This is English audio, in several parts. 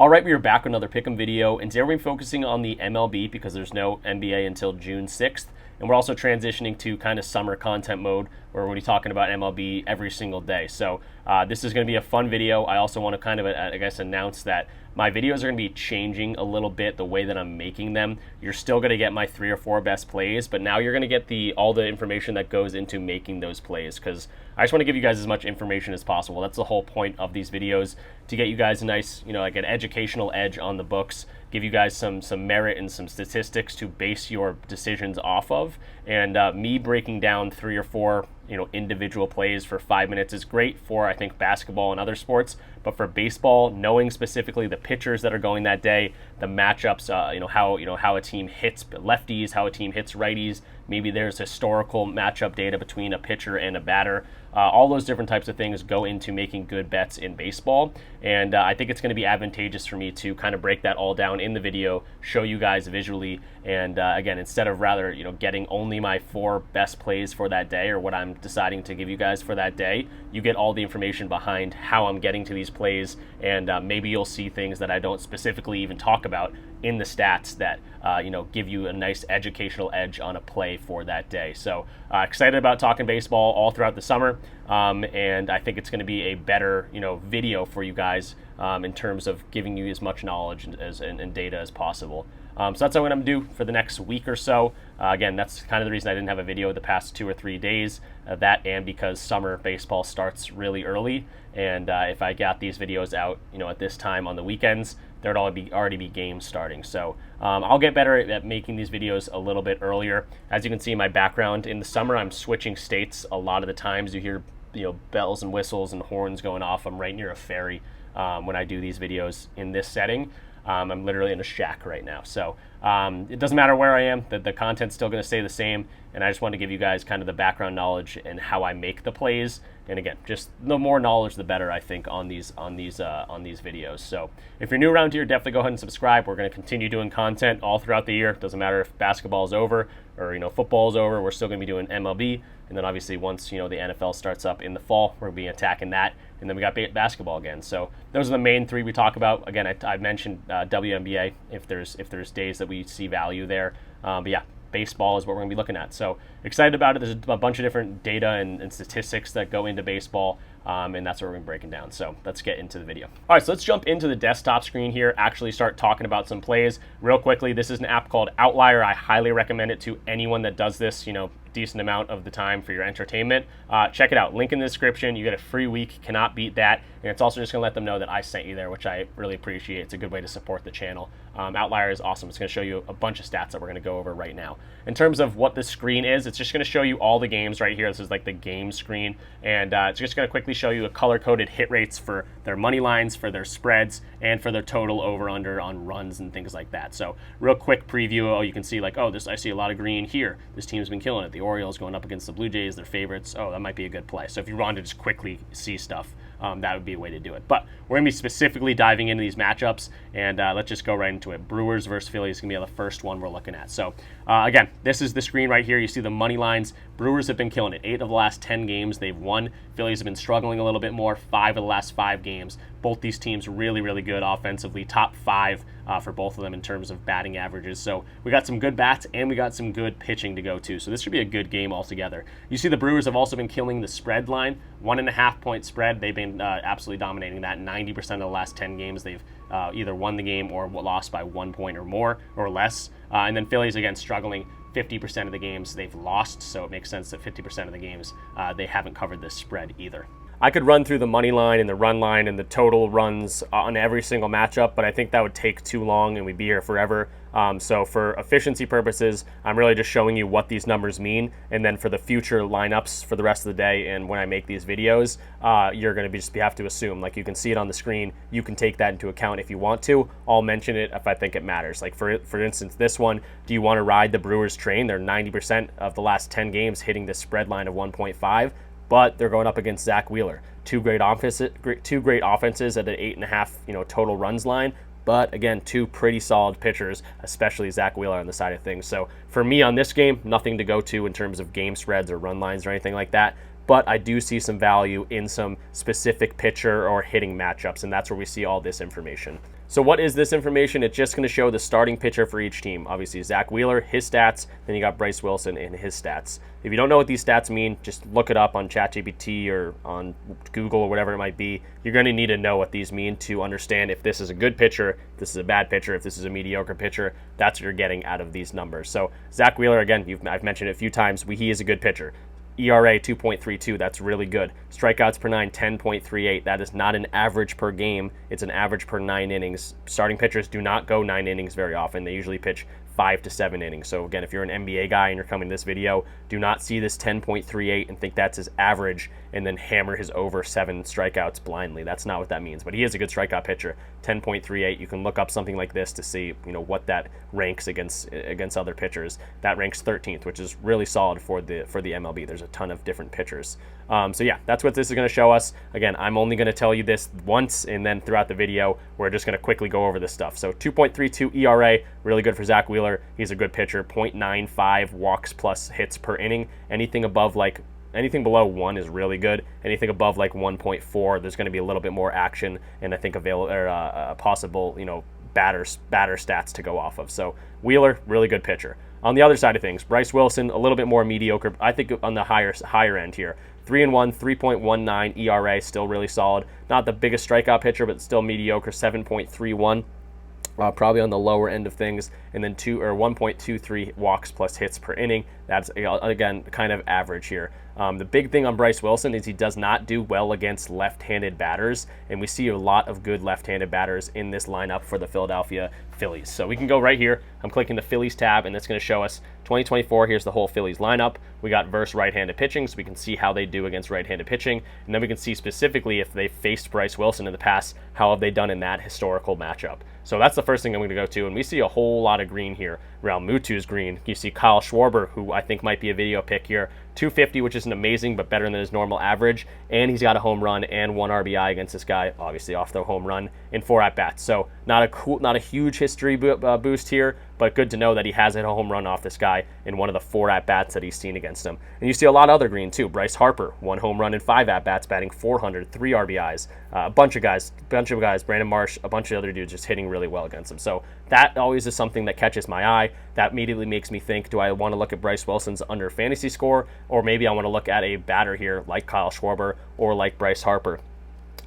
All right, we are back with another Pick'em video, and today we're focusing on the MLB because there's no NBA until June 6th, and we're also transitioning to kind of summer content mode where we're going to be talking about MLB every single day. So this is going to be a fun video. I also want to kind of, I guess, announce that my videos are going to be changing a little bit the way that I'm making them. You're still going to get my 3 or 4 best plays, but now you're going to get all the information that goes into making those plays, because I just want to give you guys as much information as possible. That's the whole point of these videos, to get you guys a nice, like an educational edge on the books, give you guys some merit and some statistics to base your decisions off of. And me breaking down 3 or 4 individual plays for 5 minutes is great for, I think, basketball and other sports, but for baseball, knowing specifically the pitchers that are going that day, the matchups, how a team hits lefties, how a team hits righties, maybe there's historical matchup data between a pitcher and a batter. All those different types of things go into making good bets in baseball, and I think it's going to be advantageous for me to kind of break that all down in the video, show you guys visually, and again, instead of rather getting only my 4 best plays for that day, or what I'm deciding to give you guys for that day, you get all the information behind how I'm getting to these plays, and maybe you'll see things that I don't specifically even talk about in the stats that give you a nice educational edge on a play for that day. So excited about talking baseball all throughout the summer, and I think it's going to be a better video for you guys in terms of giving you as much knowledge and data as possible. So that's what I'm going to do for the next week or so. Again, that's kind of the reason I didn't have a video the past 2 or 3 days. That and because summer baseball starts really early, and if I got these videos out, at this time on the weekends, there'd already be games starting. So I'll get better at making these videos a little bit earlier. As you can see in my background, in the summer, I'm switching states a lot of the times. You hear bells and whistles and horns going off. I'm right near a ferry when I do these videos in this setting. I'm literally in a shack right now. So it doesn't matter where I am, the content's still going to stay the same. And I just want to give you guys kind of the background knowledge and how I make the plays. And again, just the more knowledge, the better, I think, on these videos. So if you're new around here, definitely go ahead and subscribe. We're going to continue doing content all throughout the year. Doesn't matter if basketball is over or football is over. We're still going to be doing MLB. And then obviously once the NFL starts up in the fall, we're going to be attacking that. And then we got basketball again. So those are the main 3 we talk about. Again, I mentioned WNBA if there's days that we see value there. But yeah, baseball is what we're going to be looking at. So excited about it. There's a bunch of different data and statistics that go into baseball, and that's what we're going to be breaking down. So let's get into the video. All right, so let's jump into the desktop screen here, actually start talking about some plays real quickly. This is an app called Outlier. I highly recommend it to anyone that does this, decent amount of the time for your entertainment. Check it out. Link in the description. You get a free week. Cannot beat that. And it's also just going to let them know that I sent you there, which I really appreciate. It's a good way to support the channel. Outlier is awesome. It's going to show you a bunch of stats that we're going to go over right now. In terms of what the screen is, it's just going to show you all the games right here. This is like the game screen. And it's just going to quickly show you a color-coded hit rates for their money lines, for their spreads, and for their total over-under on runs and things like that. So real quick preview. Oh, you can see like, oh, I see a lot of green here. This team's been killing it. The Orioles going up against the Blue Jays, their favorites. Oh, that might be a good play. So if you want to just quickly see stuff, that would be a way to do it. But we're going to be specifically diving into these matchups, and let's just go right into it. Brewers versus Phillies is going to be the first one we're looking at. So again, this is the screen right here. You see the money lines. Brewers have been killing it. 8 of the last 10 games they've won. Phillies have been struggling a little bit more. 5 of the last 5 games. Both these teams really, really good offensively. Top 5 for both of them in terms of batting averages. So we got some good bats and we got some good pitching to go to. So this should be a good game altogether. You see the Brewers have also been killing the spread line. 1.5 point spread. They've been absolutely dominating that. 90% of the last 10 games they've either won the game or lost by 1 point or more or less. And then Phillies, again, struggling. 50% of the games they've lost, so it makes sense that 50% of the games they haven't covered this spread either. I could run through the money line and the run line and the total runs on every single matchup, but I think that would take too long and we'd be here forever. So for efficiency purposes, I'm really just showing you what these numbers mean. And then for the future lineups for the rest of the day and when I make these videos, you're going to have to assume, like you can see it on the screen, you can take that into account if you want to. I'll mention it if I think it matters. Like for instance, this one, do you want to ride the Brewers train? They're 90% of the last 10 games hitting this spread line of 1.5. But they're going up against Zach Wheeler. Two great offenses at an 8.5, total runs line. But again, 2 pretty solid pitchers, especially Zach Wheeler on the side of things. So for me on this game, nothing to go to in terms of game spreads or run lines or anything like that. But I do see some value in some specific pitcher or hitting matchups, and that's where we see all this information. So what is this information? It's just going to show the starting pitcher for each team. Obviously, Zach Wheeler, his stats. Then you got Bryce Wilson and his stats. If you don't know what these stats mean, just look it up on ChatGPT or on Google or whatever it might be. You're going to need to know what these mean to understand if this is a good pitcher, if this is a bad pitcher, if this is a mediocre pitcher. That's what you're getting out of these numbers. So Zach Wheeler, again, I've mentioned it a few times, he is a good pitcher. ERA 2.32, that's really good. Strikeouts per 9, 10.38. That is not an average per game. It's an average per 9 innings. Starting pitchers do not go 9 innings very often. They usually pitch 5 to 7 innings. So again, if you're an NBA guy and you're coming to this video, do not see this 10.38 and think that's his average and then hammer his over 7 strikeouts blindly. That's not what that means. But he is a good strikeout pitcher. 10.38. You can look up something like this to see, what that ranks against other pitchers. That ranks 13th, which is really solid for the MLB. There's a ton of different pitchers. So yeah, that's what this is going to show us. Again, I'm only going to tell you this once, and then throughout the video, we're just going to quickly go over this stuff. So 2.32 ERA, really good for Zach Wheeler. He's a good pitcher. 0.95 walks plus hits per inning. Anything below 1 is really good. Anything above 1.4, there's going to be a little bit more action, and I think possible, batter stats to go off of. So Wheeler, really good pitcher. On the other side of things, Bryce Wilson, a little bit more mediocre. I think on the higher end here. 3-1, 3.19 ERA, still really solid. Not the biggest strikeout pitcher, but still mediocre. 7.31. Probably on the lower end of things, and then 1.23 walks plus hits per inning. That's, again, kind of average here. The big thing on Bryce Wilson is he does not do well against left-handed batters, and we see a lot of good left-handed batters in this lineup for the Philadelphia Phillies. So we can go right here. I'm clicking the Phillies tab, and it's going to show us 2024. Here's the whole Phillies lineup. We got versus right-handed pitching, so we can see how they do against right-handed pitching, and then we can see specifically if they faced Bryce Wilson in the past, how have they done in that historical matchup. So that's the first thing I'm going to go to, and we see a whole lot of green here. Real Mutu's green. You see Kyle Schwarber, who I think might be a video pick here. 250, which isn't amazing, but better than his normal average. And he's got a home run and 1 RBI against this guy, obviously off the home run in 4 at-bats. So not a huge history boost here, but good to know that he has hit a home run off this guy in one of the 4 at-bats that he's seen against him. And you see a lot of other green, too. Bryce Harper, 1 home run in 5 at-bats, batting 400, 3 RBIs. A bunch of guys, Brandon Marsh, a bunch of other dudes just hitting really well against him. So that always is something that catches my eye. That immediately makes me think, do I want to look at Bryce Wilson's under fantasy score, or maybe I want to look at a batter here like Kyle Schwarber or like Bryce Harper?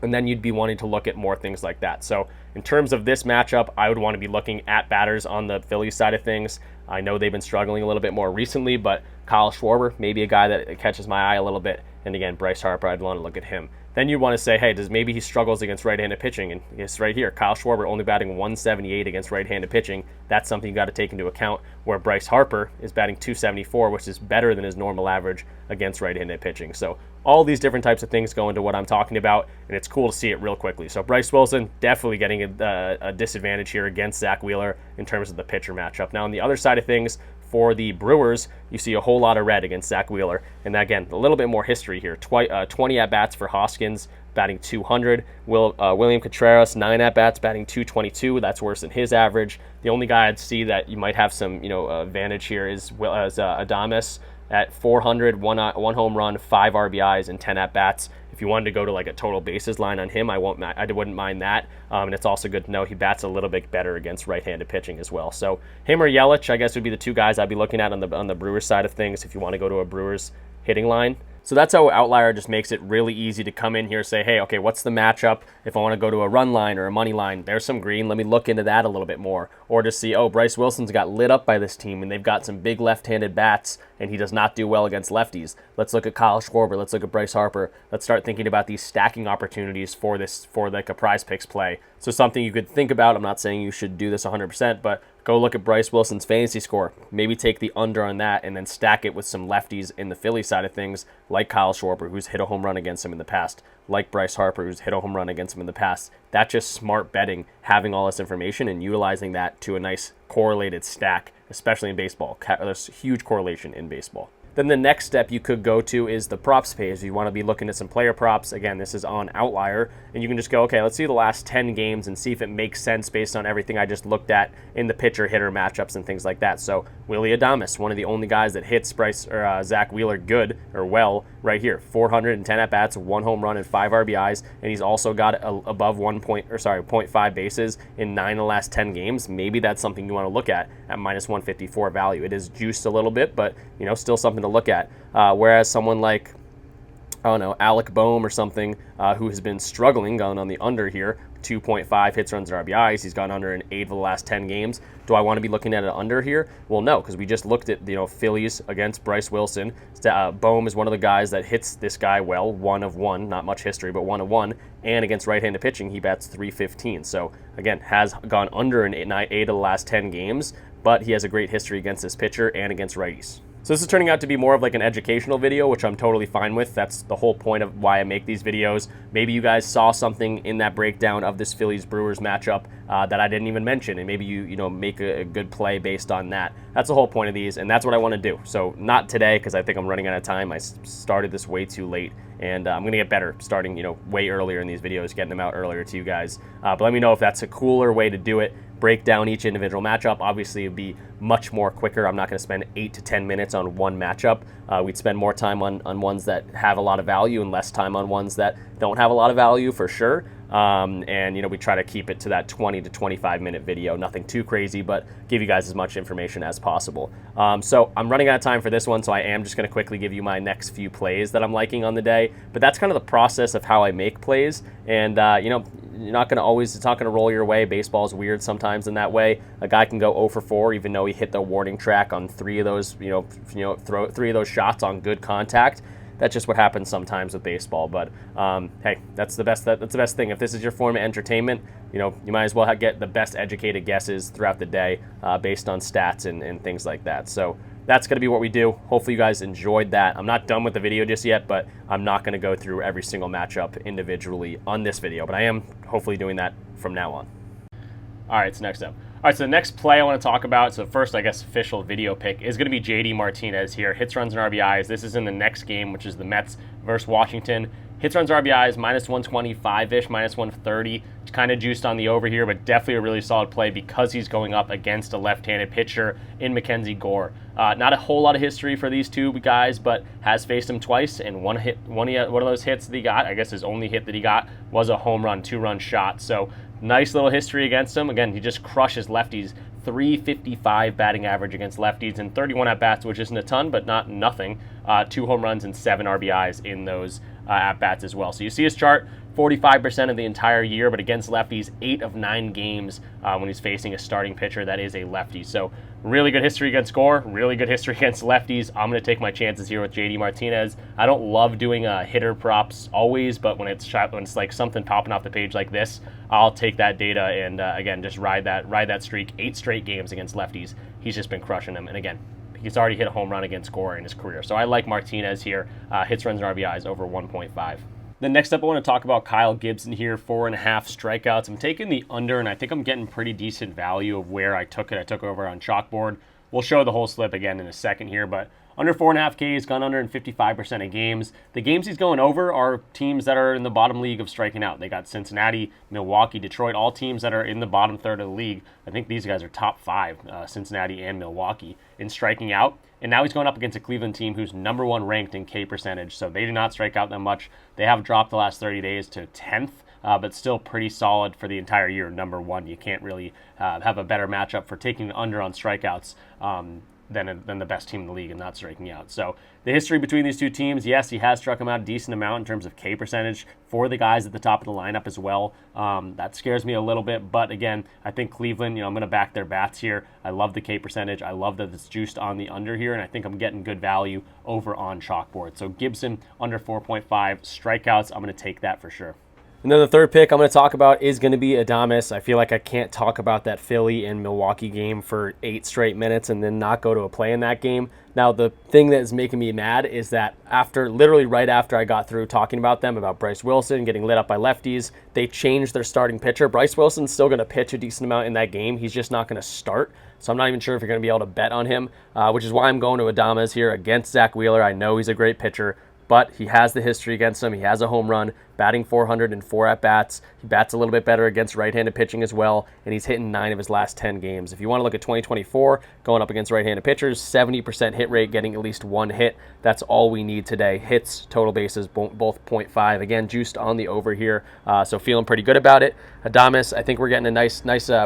And then you'd be wanting to look at more things like that. So in terms of this matchup, I would want to be looking at batters on the Phillies side of things. I know they've been struggling a little bit more recently, but Kyle Schwarber, maybe a guy that catches my eye a little bit. And again, Bryce Harper, I'd want to look at him. Then you want to say, hey, maybe he struggles against right-handed pitching? And it's right here. Kyle Schwarber only batting 178 against right-handed pitching. That's something you got to take into account, where Bryce Harper is batting 274, which is better than his normal average against right-handed pitching. So all these different types of things go into what I'm talking about, and it's cool to see it real quickly. So Bryce Wilson definitely getting a disadvantage here against Zach Wheeler in terms of the pitcher matchup. Now on the other side of things, for the Brewers, you see a whole lot of red against Zach Wheeler. And again, a little bit more history here. 20 at-bats for Hoskins, batting 200. William Contreras, 9 at-bats, batting 222. That's worse than his average. The only guy I'd see that you might have some advantage here is Adames at 400, one home run, 5 RBIs, and 10 at-bats. If you wanted to go to like a total bases line on him, I wouldn't mind that. And it's also good to know he bats a little bit better against right-handed pitching as well. So him or Yelich, I guess, would be the 2 guys I'd be looking at on the Brewers side of things if you want to go to a Brewers hitting line. So that's how Outlier just makes it really easy to come in here and say, hey, okay, what's the matchup? If I want to go to a run line or a money line, there's some green. Let me look into that a little bit more. Or to see, oh, Bryce Wilson's got lit up by this team, and they've got some big left-handed bats, and he does not do well against lefties. Let's look at Kyle Schwarber. Let's look at Bryce Harper. Let's start thinking about these stacking opportunities for like a PrizePicks play. So something you could think about. I'm not saying you should do this 100%, but go look at Bryce Wilson's fantasy score. Maybe take the under on that and then stack it with some lefties in the Philly side of things, like Kyle Schwarber, who's hit a home run against him in the past, like Bryce Harper, who's hit a home run against him in the past. That's just smart betting, having all this information and utilizing that to a nice correlated stack, especially in baseball. There's huge correlation in baseball. Then the next step you could go to is the props page. You want to be looking at some player props. Again, this is on Outlier, and you can just go, okay, let's see the last 10 games and see if it makes sense based on everything I just looked at in the pitcher-hitter matchups and things like that. So Willy Adames, one of the only guys that hits Zach Wheeler good or well right here. 410 at-bats, 1 home run, and 5 RBIs, and he's also got above 0.5 bases in 9 of the last 10 games. Maybe that's something you want to look at minus 154 value. It is juiced a little bit, but still something to look at. Whereas someone like, I don't know, Alec Boehm or something, who has been struggling, going on the under here, 2.5 hits, runs, and RBIs. He's gone under in 8 of the last 10 games. Do I want to be looking at an under here? Well, no, because we just looked at Phillies against Bryce Wilson. Boehm is one of the guys that hits this guy well, 1 of 1, not much history, but 1 of 1. And against right-handed pitching, he bats .315. So again, has gone under in 8 of the last 10 games, but he has a great history against this pitcher and against righties. So this is turning out to be more of like an educational video, which I'm totally fine with. That's the whole point of why I make these videos. Maybe you guys saw something in that breakdown of this Phillies-Brewers matchup that I didn't even mention, and maybe you make a good play based on that. That's the whole point of these, and that's what I want to do. So not today, because I think I'm running out of time. I started this way too late, and I'm going to get better starting way earlier in these videos, getting them out earlier to you guys. But let me know if that's a cooler way to do it. Break down each individual matchup. Obviously, it would be much more quicker. I'm not going to spend 8 to 10 minutes on one matchup. We'd spend more time on ones that have a lot of value and less time on ones that don't have a lot of value for sure. And we try to keep it to that 20 to 25 minute video. Nothing too crazy, but give you guys as much information as possible. So I'm running out of time for this one, so I am just going to quickly give you my next few plays that I'm liking on the day. But that's kind of the process of how I make plays. And you're not going to always, it's not going to roll your way. Baseball is weird sometimes in that way. A guy can go 0 for 4, even though he hit the warning track on 3 of those, throw 3 of those shots on good contact. That's just what happens sometimes with baseball. But hey, that's the best thing. If this is your form of entertainment, you might as well get the best educated guesses throughout the day based on stats and things like that. So that's going to be what we do. Hopefully you guys enjoyed that. I'm not done with the video just yet, but I'm not going to go through every single matchup individually on this video, but I am hopefully doing that from now on. All right, so next up. All right, so the next play I want to talk about, so first, I guess, official video pick is going to be JD Martinez here. Hits, runs, and RBIs. This is in the next game, which is the Mets versus Washington. Hits, runs, RBIs, minus 125-ish, minus 130. It's kind of juiced on the over here, but definitely a really solid play because he's going up against a left-handed pitcher in Mackenzie Gore. Not a whole lot of history for these two guys, but has faced him twice, and one of those hits that he got, I guess his only hit that he got, was a home run, 2-run shot. So nice little history against him. Again, he just crushes lefties. 355 batting average against lefties and 31 at-bats, which isn't a ton, but not nothing. 2 home runs and 7 RBIs in those at-bats as well. So you see his chart, 45% of the entire year, but against lefties, 8 of 9 games when he's facing a starting pitcher that is a lefty. So really good history against Gore, really good history against lefties. I'm going to take my chances here with JD Martinez. I don't love doing hitter props always, but when it's like something popping off the page like this, I'll take that data and again, just ride that streak. 8 straight games against lefties. He's just been crushing them. And again, he's already hit a home run against Gore in his career. So I like Martinez here. Hits, runs, and RBIs over 1.5. Then next up, I want to talk about Kyle Gibson here, 4.5 strikeouts. I'm taking the under, and I think I'm getting pretty decent value of where I took it. I took it over on Chalkboard. We'll show the whole slip again in a second here, but under 4.5 Ks, gone under in 55% of games. The games he's going over are teams that are in the bottom league of striking out. They got Cincinnati, Milwaukee, Detroit, all teams that are in the bottom third of the league. I think these guys are top 5, Cincinnati and Milwaukee, in striking out. And now he's going up against a Cleveland team who's number 1 ranked in K percentage, so they do not strike out that much. They have dropped the last 30 days to 10th, but still pretty solid for the entire year, number 1. You can't really have a better matchup for taking the under on strikeouts than the best team in the league and not striking out. So the history between these two teams, yes, he has struck him out a decent amount in terms of K percentage for the guys at the top of the lineup as well. That scares me a little bit, but again, I think Cleveland, I'm going to back their bats here. I love the K percentage. I love that it's juiced on the under here, and I think I'm getting good value over on Chalkboard. So Gibson under 4.5 strikeouts, I'm going to take that for sure. And then the third pick I'm going to talk about is going to be Adames. I feel like I can't talk about that Philly and Milwaukee game for 8 straight minutes and then not go to a play in that game. Now, the thing that is making me mad is that literally right after I got through talking about them, about Bryce Wilson getting lit up by lefties, they changed their starting pitcher. Bryce Wilson's still going to pitch a decent amount in that game. He's just not going to start. So I'm not even sure if you're going to be able to bet on him, which is why I'm going to Adames here against Zach Wheeler. I know he's a great pitcher, but he has the history against him. He has a home run, batting 400 and 4 at-bats. He bats a little bit better against right-handed pitching as well, and he's hitting 9 of his last 10 games. If you want to look at 2024, going up against right-handed pitchers, 70% hit rate, getting at least 1 hit. That's all we need today. Hits, total bases, both 0.5. Again, juiced on the over here, so feeling pretty good about it. Adames, I think we're getting a nice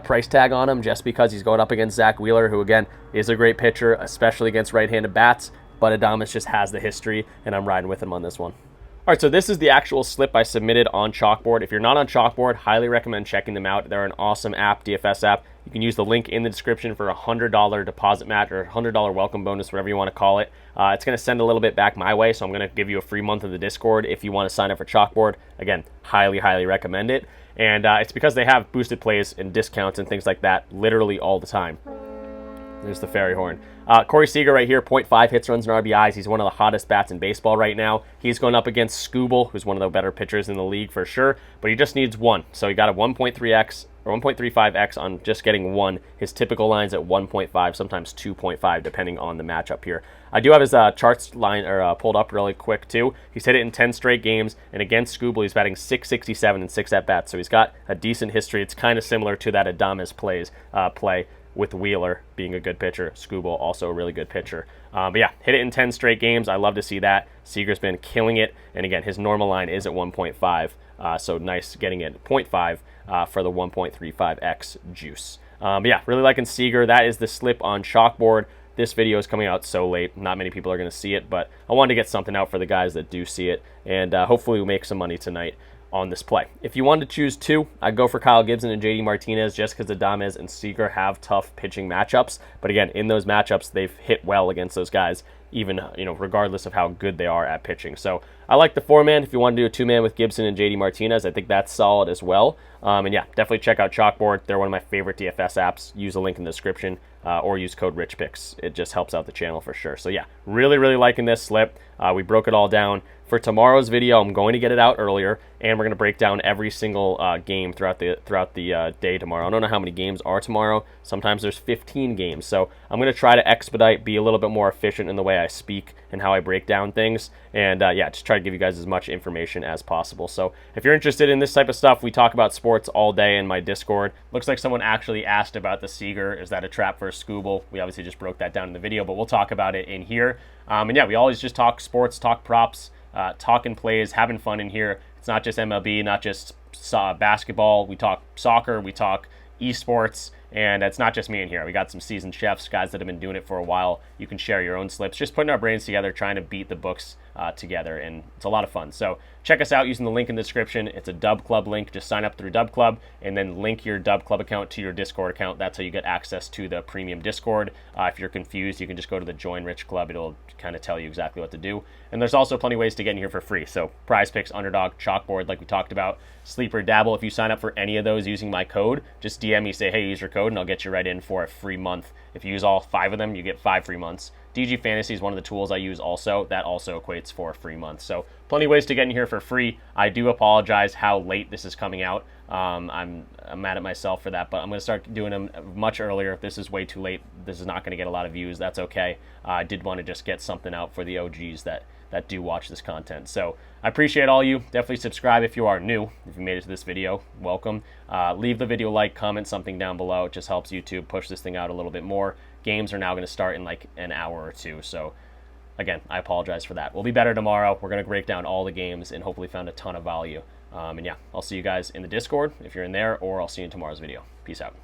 price tag on him just because he's going up against Zach Wheeler, who, again, is a great pitcher, especially against right-handed bats. But Adames just has the history, and I'm riding with him on this one. All right, so this is the actual slip I submitted on Chalkboard. If you're not on Chalkboard, highly recommend checking them out. They're an awesome app, DFS app. You can use the link in the description for a $100 deposit match or $100 welcome bonus, whatever you want to call it. It's going to send a little bit back my way, so I'm going to give you a free month of the Discord if you want to sign up for Chalkboard. Again, highly recommend it. And it's because they have boosted plays and discounts and things like that literally all the time. There's the fairy horn. Corey Seager right here, 0.5 hits, runs, and RBIs. He's one of the hottest bats in baseball right now. He's going up against Skubal, who's one of the better pitchers in the league for sure, but he just needs 1. So he got a 1.3x or 1.35x on just getting 1. His typical line's at 1.5, sometimes 2.5, depending on the matchup here. I do have his charts line pulled up really quick too. He's hit it in 10 straight games, and against Skubal, he's batting .667 and 6 at-bats. So he's got a decent history. It's kind of similar to that Adames play. With Wheeler being a good pitcher, Skubal also a really good pitcher. But yeah, hit it in 10 straight games. I love to see that. Seager's been killing it. And again, his normal line is at 1.5. So nice getting it 0.5 for the 1.35x juice. But yeah, really liking Seager. That is the slip on Chalkboard. This video is coming out so late. Not many people are going to see it, but I wanted to get something out for the guys that do see it. And hopefully we'll make some money tonight on this play. If you wanted to choose 2, I'd go for Kyle Gibson and JD Martinez just because Adames and Seager have tough pitching matchups. But again, in those matchups, they've hit well against those guys, even regardless of how good they are at pitching. So I like the 4-man. If you want to do a 2-man with Gibson and JD Martinez, I think that's solid as well. And yeah, definitely check out Chalkboard. They're one of my favorite DFS apps. Use the link in the description or use code RichPicks. It just helps out the channel for sure. So yeah, really liking this slip. We broke it all down. For tomorrow's video, I'm going to get it out earlier, and we're going to break down every single game throughout the day tomorrow. I don't know how many games are tomorrow. Sometimes there's 15 games, so I'm going to try to expedite, be a little bit more efficient in the way I speak and how I break down things, and yeah, just try to give you guys as much information as possible. So if you're interested in this type of stuff, we talk about sports all day in my Discord. Looks like someone actually asked about the Seager. Is that a trap for a Skubal? We obviously just broke that down in the video, but we'll talk about it in here. And yeah, we always just talk sports, talk props, talking plays, having fun in here. It's not just MLB, not just basketball. We talk soccer, we talk esports, and it's not just me in here. We got some seasoned chefs, guys that have been doing it for a while. You can share your own slips, just putting our brains together, trying to beat the books together, and it's a lot of fun. So check us out using the link in the description. It's a Dub Club link. Just sign up through Dub Club and then link your Dub Club account to your Discord account. That's how you get access to the premium Discord. If you're confused, you can just go to the Join RichClub. It'll kind of tell you exactly what to do. And there's also plenty of ways to get in here for free. So PrizePicks, Underdog, Chalkboard, like we talked about, Sleeper, Dabble. If you sign up for any of those using my code, just DM me, say, hey, use your code, and I'll get you right in for a free month. If you use all 5 of them, you get 5 free months. DG Fantasy is one of the tools I use also. That also equates for a free month. So plenty of ways to get in here for free. I do apologize how late this is coming out. I'm mad at myself for that, but I'm going to start doing them much earlier. If this is way too late, this is not going to get a lot of views. That's okay. I did want to just get something out for the OGs that do watch this content. So I appreciate all you. Definitely subscribe if you are new. If you made it to this video, welcome. Leave the video like, comment something down below. It just helps YouTube push this thing out a little bit more. Games are now going to start in like an hour or 2. So again, I apologize for that. We'll be better tomorrow. We're going to break down all the games and hopefully found a ton of value. And yeah, I'll see you guys in the Discord if you're in there, or I'll see you in tomorrow's video. Peace out.